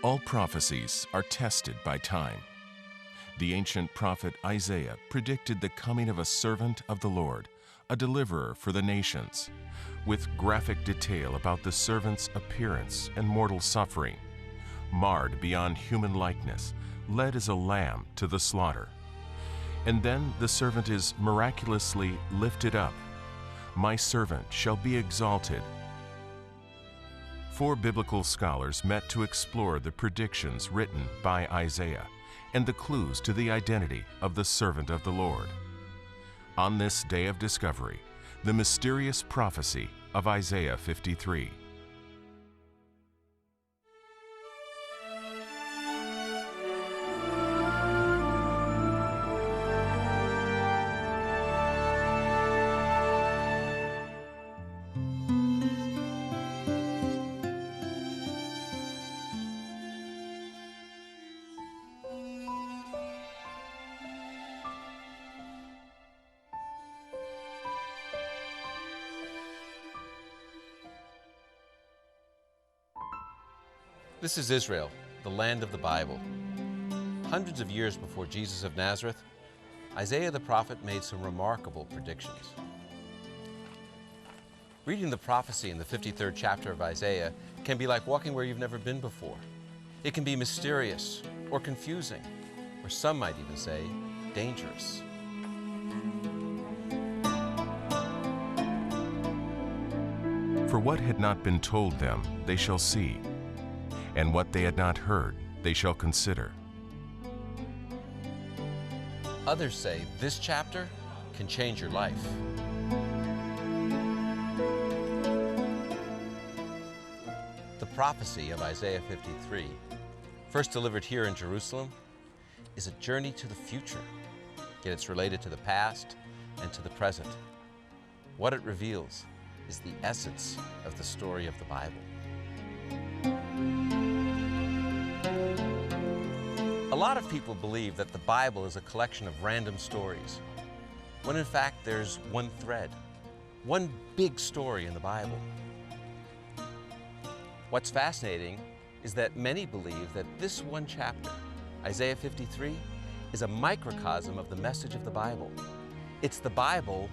All prophecies are tested by time. The ancient prophet Isaiah predicted the coming of a servant of the Lord, a deliverer for the nations, with graphic detail about the servant's appearance and mortal suffering, marred beyond human likeness, led as a lamb to the slaughter. And then the servant is miraculously lifted up. My servant shall be exalted. 4 biblical scholars met to explore the predictions written by Isaiah and the clues to the identity of the servant of the Lord. On this day of discovery, the mysterious prophecy of Isaiah 53. This is Israel, the land of the Bible. Hundreds of years before Jesus of Nazareth, Isaiah the prophet made some remarkable predictions. Reading the prophecy in the 53rd chapter of Isaiah can be like walking where you've never been before. It can be mysterious or confusing, or some might even say, dangerous. For what had not been told them, they shall see, and what they had not heard, they shall consider. Others say this chapter can change your life. The prophecy of Isaiah 53, first delivered here in Jerusalem, is a journey to the future, yet it's related to the past and to the present. What it reveals is the essence of the story of the Bible. A lot of people believe that the Bible is a collection of random stories, when in fact there's one thread, one big story in the Bible. What's fascinating is that many believe that this one chapter, Isaiah 53, is a microcosm of the message of the Bible. It's the Bible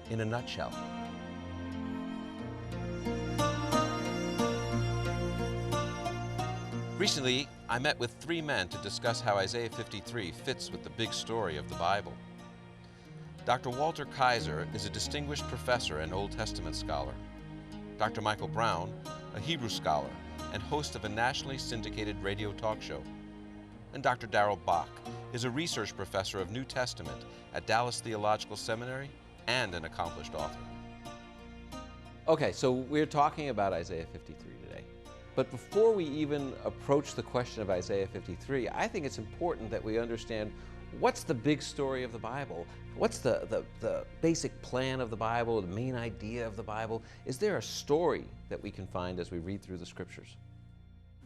in a nutshell. Recently, I met with 3 men to discuss how Isaiah 53 fits with the big story of the Bible. Dr. Walter Kaiser is a distinguished professor and Old Testament scholar. Dr. Michael Brown, a Hebrew scholar and host of a nationally syndicated radio talk show. And Dr. Darrell Bock is a research professor of New Testament at Dallas Theological Seminary and an accomplished author. Okay, so we're talking about Isaiah 53 today. But before we even approach the question of Isaiah 53, I think it's important that we understand what's the big story of the Bible? What's the basic plan of the Bible, the main idea of the Bible? Is there a story that we can find as we read through the Scriptures?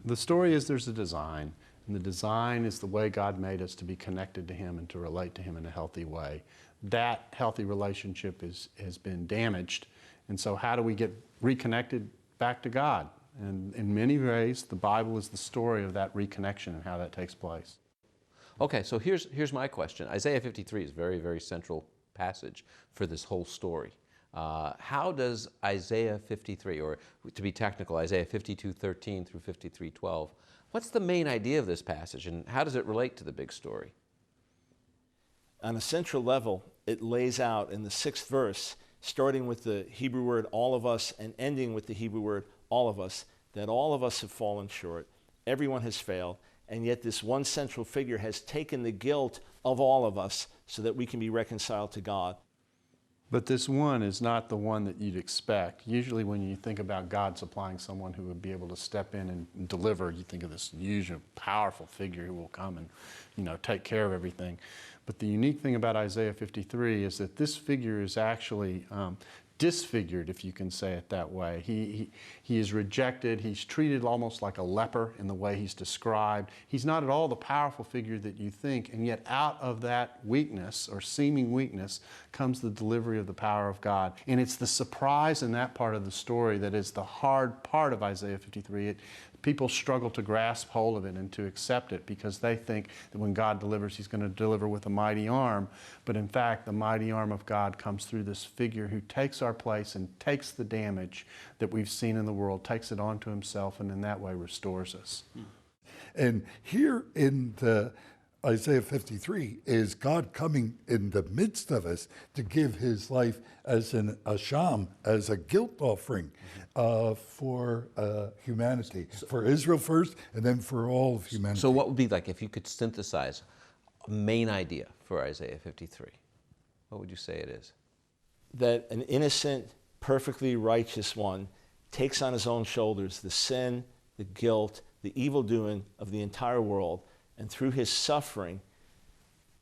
The story is there's a design, and the design is the way God made us to be connected to Him and to relate to Him in a healthy way. That healthy relationship has been damaged, and so how do we get reconnected back to God? And in many ways, the Bible is the story of that reconnection and how that takes place. Okay, so here's my question. Isaiah 53 is a very, very central passage for this whole story. How does Isaiah 53, or to be technical, Isaiah 52:13 through 53:12, what's the main idea of this passage and how does it relate to the big story? On a central level, it lays out in the 6th verse, starting with the Hebrew word all of us and ending with the Hebrew word all of us, that all of us have fallen short, everyone has failed, and yet this one central figure has taken the guilt of all of us so that we can be reconciled to God. But this one is not the one that you'd expect. Usually when you think about God supplying someone who would be able to step in and deliver, you think of this usual powerful figure who will come and take care of everything. But the unique thing about Isaiah 53 is that this figure is actually disfigured, if you can say it that way. He is rejected. He's treated almost like a leper in the way he's described. He's not at all the powerful figure that you think, and yet out of that weakness or seeming weakness comes the delivery of the power of God. And it's the surprise in that part of the story that is the hard part of Isaiah 53. People struggle to grasp hold of it and to accept it because they think that when God delivers, he's going to deliver with a mighty arm. But in fact, the mighty arm of God comes through this figure who takes our place and takes the damage that we've seen in the world, takes it onto himself, and in that way restores us. And here in the Isaiah 53 is God coming in the midst of us to give his life as an asham, as a guilt offering for humanity, for Israel first, and then for all of humanity. So what would be, like, if you could synthesize a main idea for Isaiah 53, what would you say it is? That an innocent, perfectly righteous one takes on his own shoulders the sin, the guilt, the evil doing of the entire world, and through his suffering,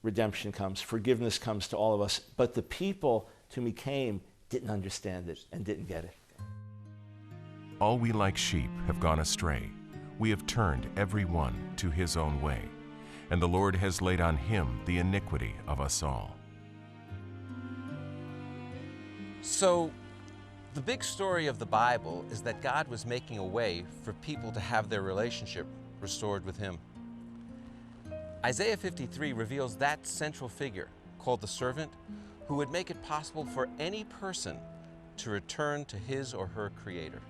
redemption comes, forgiveness comes to all of us. But the people to whom he came didn't understand it and didn't get it. All we like sheep have gone astray. We have turned every one to his own way, and the Lord has laid on him the iniquity of us all. So, the big story of the Bible is that God was making a way for people to have their relationship restored with him. Isaiah 53 reveals that central figure, called the servant, who would make it possible for any person to return to his or her Creator.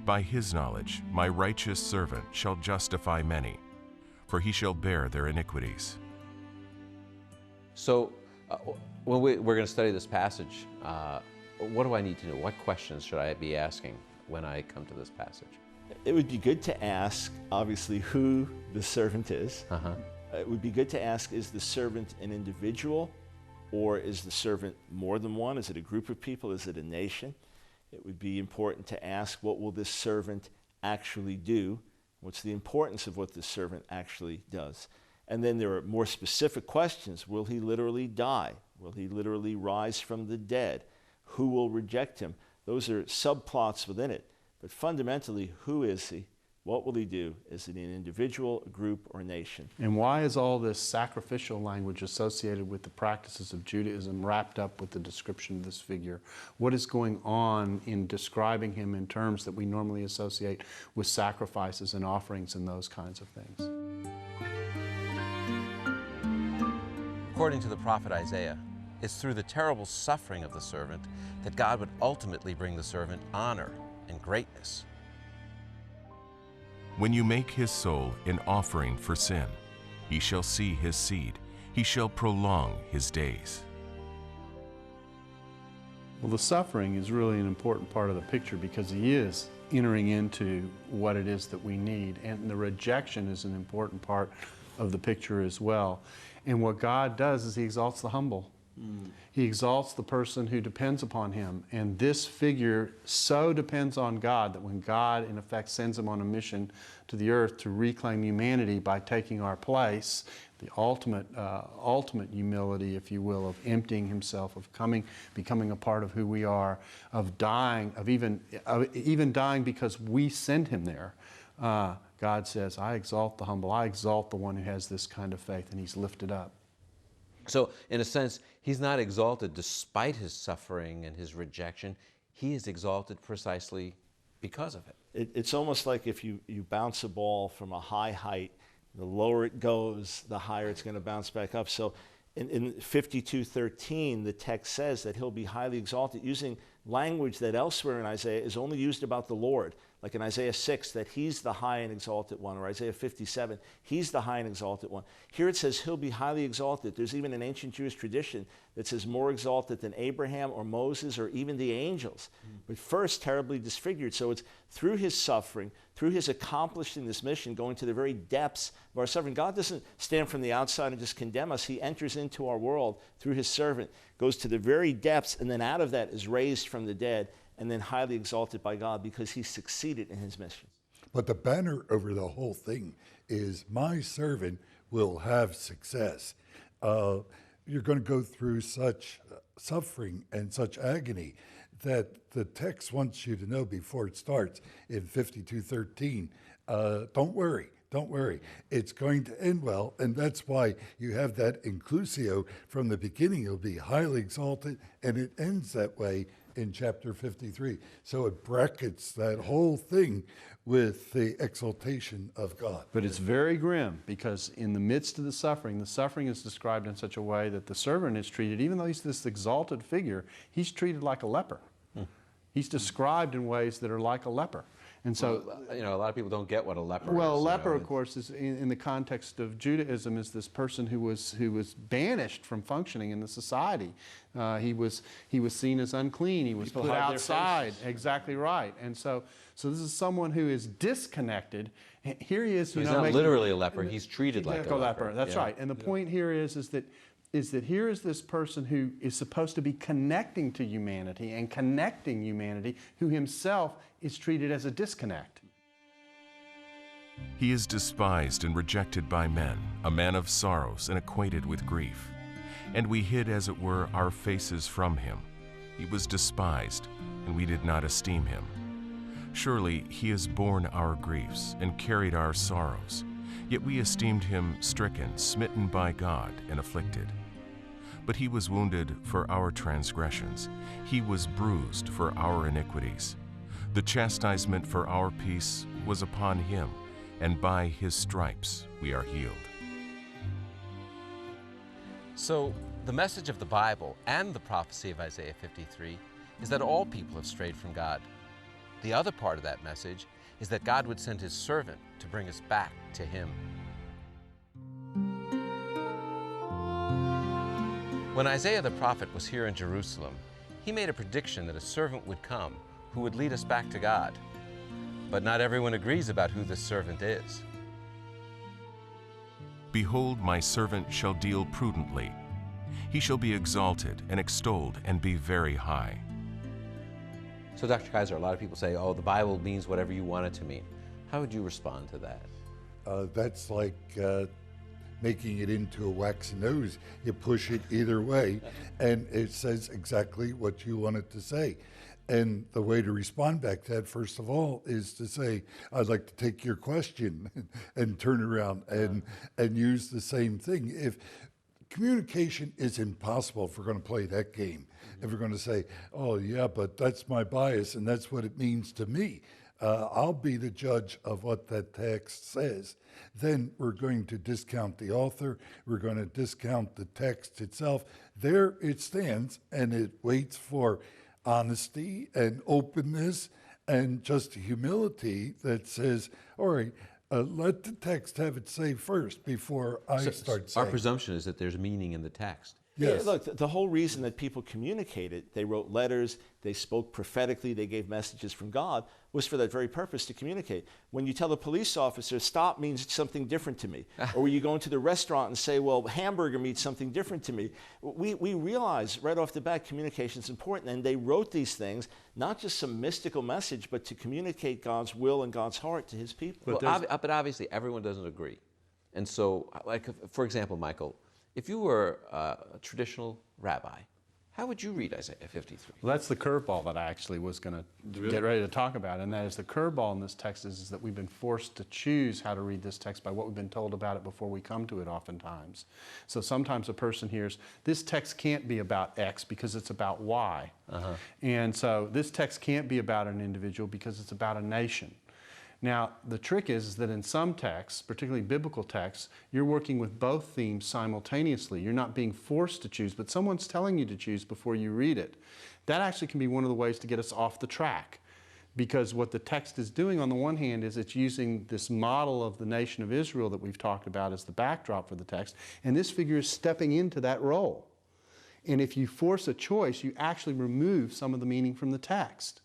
By his knowledge, my righteous servant shall justify many, for he shall bear their iniquities. So, when we're going to study this passage, what do I need to know? What questions should I be asking when I come to this passage? It would be good to ask, obviously, who the servant is. It would be good to ask, is the servant an individual, or is the servant more than one? Is it a group of people? Is it a nation? It would be important to ask, what will this servant actually do? What's the importance of what this servant actually does? And then there are more specific questions. Will he literally die? Will he literally rise from the dead? Who will reject him? Those are subplots within it. But fundamentally, who is he? What will he do? Is it an individual, a group, or a nation? And why is all this sacrificial language associated with the practices of Judaism wrapped up with the description of this figure? What is going on in describing him in terms that we normally associate with sacrifices and offerings and those kinds of things? According to the prophet Isaiah, it's through the terrible suffering of the servant that God would ultimately bring the servant honor and greatness. When you make his soul an offering for sin, he shall see his seed, he shall prolong his days. Well, the suffering is really an important part of the picture because he is entering into what it is that we need, and the rejection is an important part of the picture as well. And what God does is he exalts the humble. He exalts the person who depends upon him. And this figure so depends on God that when God, in effect, sends him on a mission to the earth to reclaim humanity by taking our place, the ultimate humility, if you will, of emptying himself, of becoming a part of who we are, of dying, of even dying because we send him there. God says, I exalt the humble. I exalt the one who has this kind of faith, and he's lifted up. So, in a sense, he's not exalted despite his suffering and his rejection. He is exalted precisely because of it. It's almost like if you bounce a ball from a high height, the lower it goes, the higher it's going to bounce back up. So in 52:13, the text says that he'll be highly exalted, using language that elsewhere in Isaiah is only used about the Lord. Like in Isaiah 6, that he's the high and exalted one, or Isaiah 57, he's the high and exalted one. Here it says he'll be highly exalted. There's even an ancient Jewish tradition that says more exalted than Abraham or Moses or even the angels. But first, terribly disfigured. So it's through his suffering, through his accomplishing this mission, going to the very depths of our suffering. God doesn't stand from the outside and just condemn us. He enters into our world through his servant, goes to the very depths, and then out of that is raised from the dead, and then highly exalted by God because he succeeded in his mission. But the banner over the whole thing is, my servant will have success. you're going to go through such suffering and such agony that the text wants you to know before it starts in 52:13. Don't worry. Don't worry. It's going to end well, and that's why you have that inclusio from the beginning. It'll be highly exalted, and it ends that way in chapter 53. So it brackets that whole thing with the exaltation of God. But it's very grim, because in the midst of the suffering is described in such a way that the servant is treated, even though he's this exalted figure, he's treated like a leper. He's described in ways that are like a leper. And so, a lot of people don't get what a leper is. well, a leper, of course, is in the context of Judaism, is this person who was banished from functioning in the society. He was seen as unclean. He was People put hide their outside. faces. Exactly right. And so this is someone who is disconnected. Here he is. So he's not literally a leper. He's treated like a leper. That's Yeah. right. And the point here is that here is this person who is supposed to be connecting to humanity and connecting humanity, who himself is treated as a disconnect. He is despised and rejected by men, a man of sorrows and acquainted with grief. And we hid, as it were, our faces from him. He was despised, and we did not esteem him. Surely he has borne our griefs and carried our sorrows. Yet we esteemed him stricken, smitten by God, and afflicted. But he was wounded for our transgressions. He was bruised for our iniquities. The chastisement for our peace was upon him, and by his stripes we are healed. So, the message of the Bible and the prophecy of Isaiah 53 is that all people have strayed from God. The other part of that message is that God would send his servant to bring us back to him. When Isaiah the prophet was here in Jerusalem, he made a prediction that a servant would come who would lead us back to God. But not everyone agrees about who this servant is. Behold, my servant shall deal prudently. He shall be exalted and extolled and be very high. So, Dr. Kaiser, a lot of people say, oh, the Bible means whatever you want it to mean. How would you respond to that? That's like making it into a wax nose. You push it either way, and it says exactly what you want it to say. And the way to respond back to that, first of all, is to say, I'd like to take your question, and turn around and use the same thing. If communication is impossible if we're going to play that game, if we're going to say, oh yeah, but that's my bias and that's what it means to me, I'll be the judge of what that text says, then we're going to discount the author, we're going to discount the text itself. There it stands, and it waits for honesty and openness and just humility that says, all right, let the text have its say first before I start saying. Our presumption is that there's meaning in the text. Yes. Yeah, look, the whole reason that people communicated, they wrote letters, they spoke prophetically, they gave messages from God, was for that very purpose, to communicate. When you tell a police officer, stop means something different to me. Or when you go into the restaurant and say, well, hamburger means something different to me. We realize right off the bat communication is important, and they wrote these things, not just some mystical message, but to communicate God's will and God's heart to his people. But obviously, everyone doesn't agree. And so, like, for example, Michael, if you were a traditional rabbi, how would you read Isaiah 53? Well, that's the curveball that I actually was going to get ready to talk about, and that is the curveball in this text is that we've been forced to choose how to read this text by what we've been told about it before we come to it oftentimes. So sometimes a person hears, this text can't be about X because it's about Y. And so this text can't be about an individual because it's about a nation. Now, the trick is that in some texts, particularly biblical texts, you're working with both themes simultaneously. You're not being forced to choose, but someone's telling you to choose before you read it. That actually can be one of the ways to get us off the track, because what the text is doing on the one hand is it's using this model of the nation of Israel that we've talked about as the backdrop for the text, and this figure is stepping into that role. And if you force a choice, you actually remove some of the meaning from the text.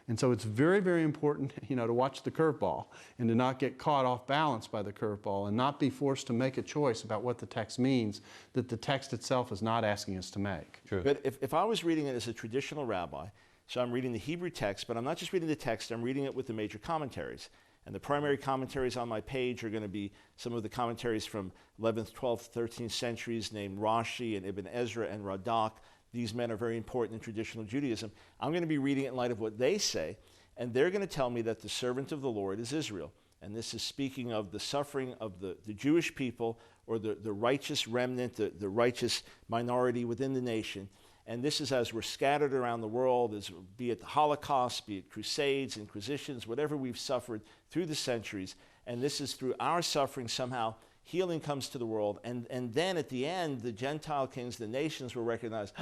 And so it's very, very important, to watch the curveball and to not get caught off balance by the curveball and not be forced to make a choice about what the text means that the text itself is not asking us to make. True. But if I was reading it as a traditional rabbi, so I'm reading the Hebrew text, but I'm not just reading the text, I'm reading it with the major commentaries. And the primary commentaries on my page are going to be some of the commentaries from 11th, 12th, 13th centuries named Rashi and Ibn Ezra and Radak. These men are very important in traditional Judaism. I'm going to be reading it in light of what they say, and they're going to tell me that the servant of the Lord is Israel. And this is speaking of the suffering of the Jewish people, or the righteous remnant, the righteous minority within the nation. And this is as we're scattered around the world, as be it the Holocaust, be it crusades, inquisitions, whatever we've suffered through the centuries. And this is through our suffering somehow healing comes to the world. And then at the end, the Gentile kings, the nations will recognize,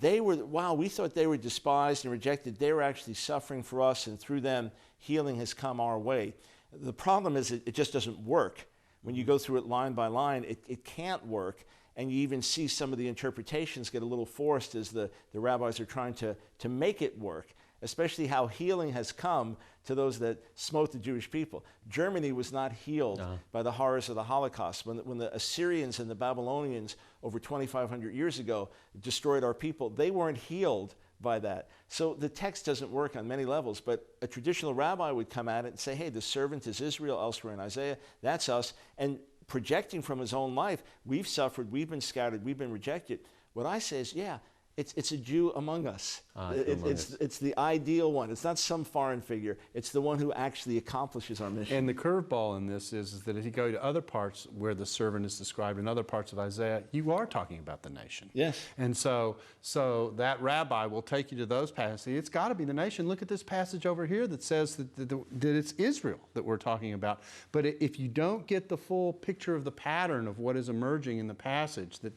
wow, we thought they were despised and rejected. They were actually suffering for us, and through them, healing has come our way. The problem is it just doesn't work. When you go through it line by line, it can't work. And you even see some of the interpretations get a little forced as the rabbis are trying to make it work, especially how healing has come to those that smote the Jewish people. Germany was not healed by the horrors of the Holocaust. When the Assyrians and the Babylonians over 2,500 years ago destroyed our people, they weren't healed by that. So the text doesn't work on many levels, but a traditional rabbi would come at it and say, hey, the servant is Israel, elsewhere in Isaiah, that's us. And projecting from his own life, we've suffered, we've been scattered, we've been rejected. What I say is, yeah, it's a Jew among us. It's the ideal one. It's not some foreign figure. It's the one who actually accomplishes our mission. And the curveball in this is that if you go to other parts where the servant is described in other parts of Isaiah, you are talking about the nation. Yes. And so that rabbi will take you to those passages. It's got to be the nation. Look at this passage over here that says that it's Israel that we're talking about. But if you don't get the full picture of the pattern of what is emerging in the passage, that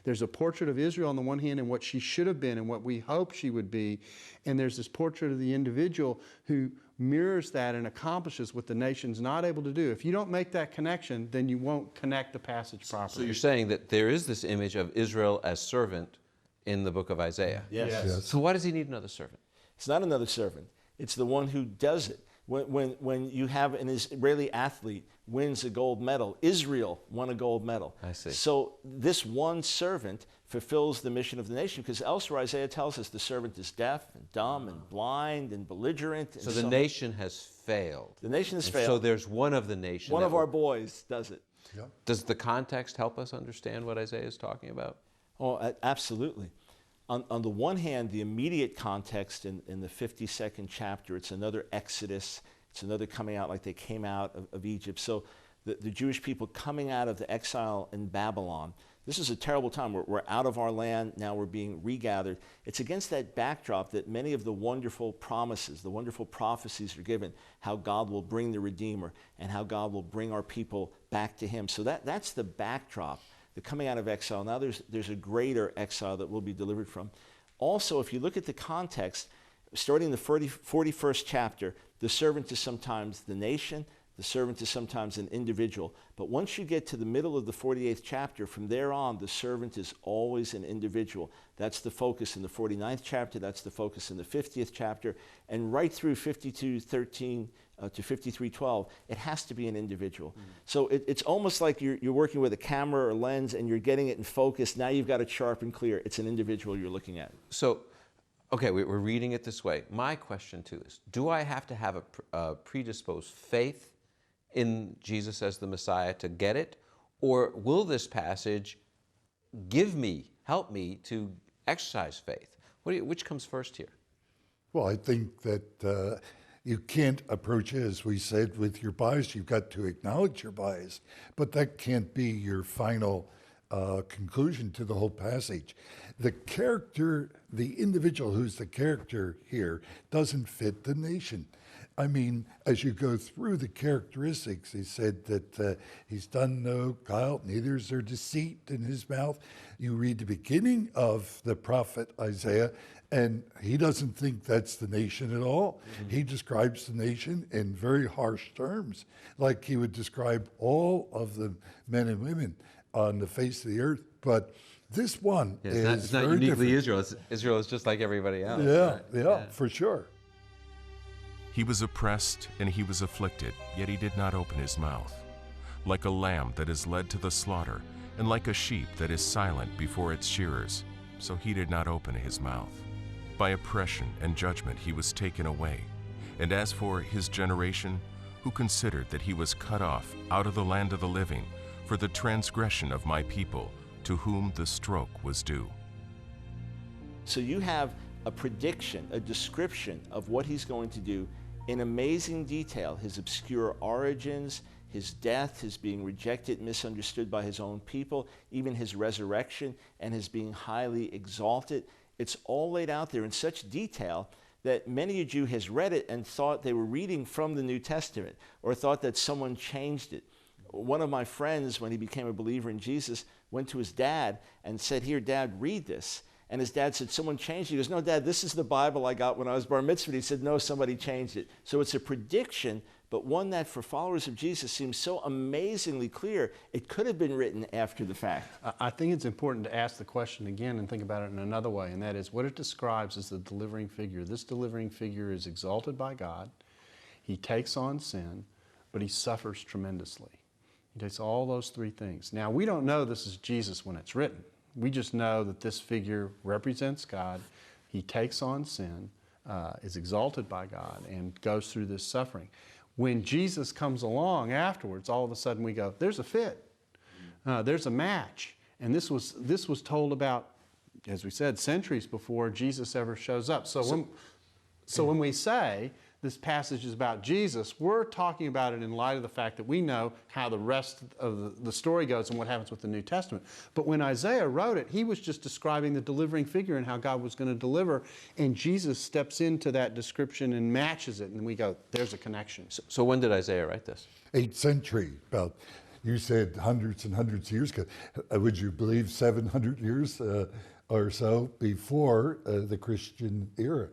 there's a portrait of Israel on the one hand and what she should have been and what we hope she would be, and there's this portrait of the individual who mirrors that and accomplishes what the nation's not able to do. If you don't make that connection, then you won't connect the passage properly. So you're saying that there is this image of Israel as servant in the book of Isaiah. Yes. So why does he need another servant? It's not another servant. It's the one who does it. When you have an Israeli athlete wins a gold medal, Israel won a gold medal. I see. So this one servant fulfills the mission of the nation, because elsewhere Isaiah tells us the servant is deaf and dumb and blind and belligerent. So the nation has failed. The nation has failed. So there's one of the nation. One of our boys does it. Yep. Does the context help us understand what Isaiah is talking about? Oh, absolutely. On the one hand, the immediate context in the 52nd chapter, it's another Exodus. It's another coming out like they came out of Egypt. So the Jewish people coming out of the exile in Babylon, this is a terrible time. We're out of our land, now we're being regathered. It's against that backdrop that many of the wonderful promises, the wonderful prophecies are given, how God will bring the Redeemer and how God will bring our people back to him. So that's the backdrop. The coming out of exile. Now there's a greater exile that we'll be delivered from. Also, if you look at the context, starting in the 41st chapter, the servant is sometimes the nation, the servant is sometimes an individual. But once you get to the middle of the 48th chapter, from there on, the servant is always an individual. That's the focus in the 49th chapter, that's the focus in the 50th chapter, and right through 52:13 to 53:12, it has to be an individual. So it's almost like you're working with a camera or lens and you're getting it in focus. Now you've got it sharp and clear. It's an individual you're looking at. So, okay, we're reading it this way. My question too is, do I have to have a predisposed faith in Jesus as the Messiah to get it? Or will this passage help me to exercise faith? Which comes first here? Well, I think that you can't approach it, as we said, with your bias. You've got to acknowledge your bias, but that can't be your final conclusion to the whole passage. The character, the individual who's the character here, doesn't fit the nation. I mean, as you go through the characteristics, he said that he's done no guile, neither is there deceit in his mouth. You read the beginning of the prophet Isaiah, and he doesn't think that's the nation at all. Mm-hmm. He describes the nation in very harsh terms, like he would describe all of the men and women on the face of the earth. But this one it's not very uniquely different. Israel. Israel is just like everybody else. Yeah, for sure. He was oppressed and he was afflicted, yet he did not open his mouth. Like a lamb that is led to the slaughter, and like a sheep that is silent before its shearers, so he did not open his mouth. By oppression and judgment he was taken away. And as for his generation, who considered that he was cut off out of the land of the living for the transgression of my people, to whom the stroke was due. So you have a prediction, a description of what he's going to do in amazing detail, his obscure origins, his death, his being rejected, misunderstood by his own people, even his resurrection and his being highly exalted. It's all laid out there in such detail that many a Jew has read it and thought they were reading from the New Testament, or thought that someone changed it. One of my friends, when he became a believer in Jesus, went to his dad and said, "Here, Dad, read this." And his dad said, "Someone changed it." He goes, "No, Dad, this is the Bible I got when I was bar mitzvah." He said, "No, somebody changed it." So it's a prediction, but one that for followers of Jesus seems so amazingly clear, it could have been written after the fact. I think it's important to ask the question again and think about it in another way, and that is what it describes as the delivering figure. This delivering figure is exalted by God. He takes on sin, but he suffers tremendously. He takes all those three things. Now, we don't know this is Jesus when it's written. We just know that this figure represents God. He takes on sin, is exalted by God, and goes through this suffering. When Jesus comes along afterwards, all of a sudden we go, there's a fit. There's a match. And this was told about, as we said, centuries before Jesus ever shows up. So when we say this passage is about Jesus, we're talking about it in light of the fact that we know how the rest of the story goes and what happens with the New Testament. But when Isaiah wrote it, he was just describing the delivering figure and how God was going to deliver, and Jesus steps into that description and matches it, and we go, there's a connection. So when did Isaiah write this? 8th century, about, you said hundreds and hundreds of years ago. Would you believe 700 years or so before the Christian era,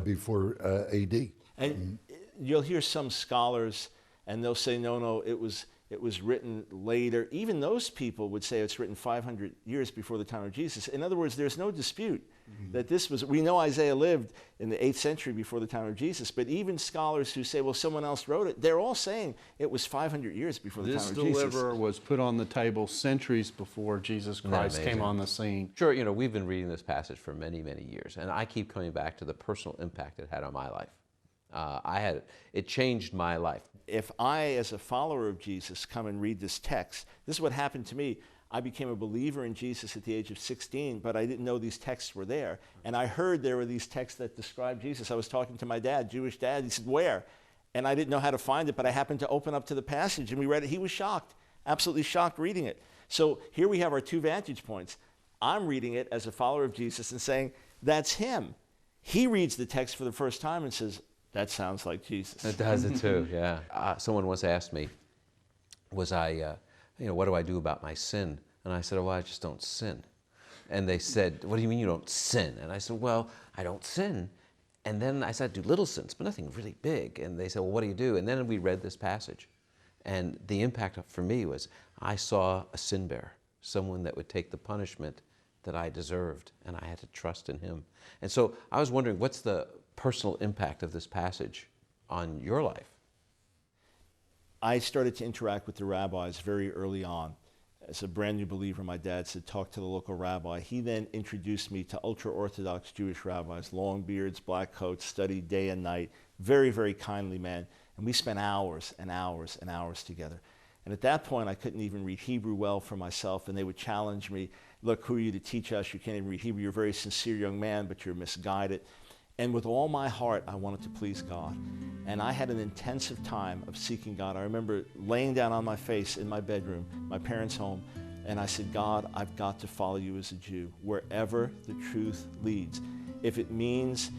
before AD? And you'll hear some scholars, and they'll say, no, it was written later. Even those people would say it's written 500 years before the time of Jesus. In other words, there's no dispute that this was, we know Isaiah lived in the 8th century before the time of Jesus, but even scholars who say, well, someone else wrote it, they're all saying it was 500 years before the time of Jesus. This deliverer was put on the table centuries before Jesus Christ came on the scene. Sure, we've been reading this passage for many, many years, and I keep coming back to the personal impact it had on my life. It changed my life. If I, as a follower of Jesus, come and read this text, this is what happened to me. I became a believer in Jesus at the age of 16, but I didn't know these texts were there. And I heard there were these texts that describe Jesus. I was talking to my dad, Jewish dad. He said, "Where?" And I didn't know how to find it, but I happened to open up to the passage, and we read it. He was shocked, absolutely shocked reading it. So here we have our two vantage points. I'm reading it as a follower of Jesus and saying, that's him. He reads the text for the first time and says, that sounds like Jesus. It does it too, yeah. Someone once asked me, what do I do about my sin? And I said, well, I just don't sin. And they said, what do you mean you don't sin? And I said, well, I don't sin. And then I said, I do little sins, but nothing really big. And they said, well, what do you do? And then we read this passage. And the impact for me was I saw a sin bearer, someone that would take the punishment that I deserved, and I had to trust in him. And so I was wondering, what's the personal impact of this passage on your life? I started to interact with the rabbis very early on. As a brand new believer, my dad said, talk to the local rabbi. He then introduced me to ultra-Orthodox Jewish rabbis, long beards, black coats, studied day and night, very, very kindly man. And we spent hours and hours and hours together. And at that point, I couldn't even read Hebrew well for myself, and they would challenge me, look, who are you to teach us? You can't even read Hebrew. You're a very sincere young man, but you're misguided. And with all my heart, I wanted to please God. And I had an intensive time of seeking God. I remember laying down on my face in my bedroom, my parents' home, and I said, God, I've got to follow you as a Jew, wherever the truth leads. If it means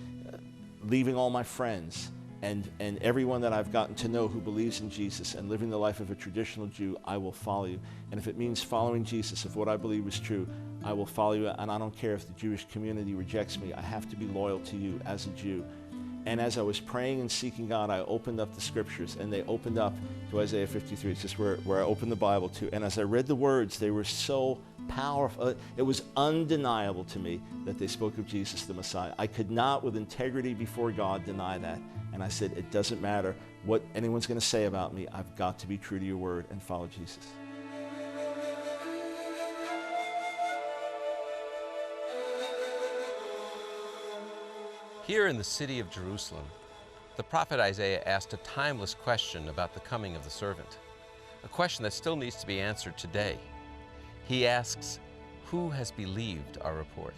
leaving all my friends and everyone that I've gotten to know who believes in Jesus and living the life of a traditional Jew, I will follow you. And if it means following Jesus, if what I believe is true, I will follow you, and I don't care if the Jewish community rejects me. I have to be loyal to you as a Jew. And as I was praying and seeking God, I opened up the scriptures, and they opened up to Isaiah 53. It's just where I opened the Bible to. And as I read the words, they were so powerful. It was undeniable to me that they spoke of Jesus the Messiah. I could not, with integrity before God, deny that. And I said, it doesn't matter what anyone's going to say about me. I've got to be true to your word and follow Jesus. Here in the city of Jerusalem, The prophet Isaiah asked a timeless question about the coming of the servant, a question that still needs to be answered today. He asks, "Who has believed our report?"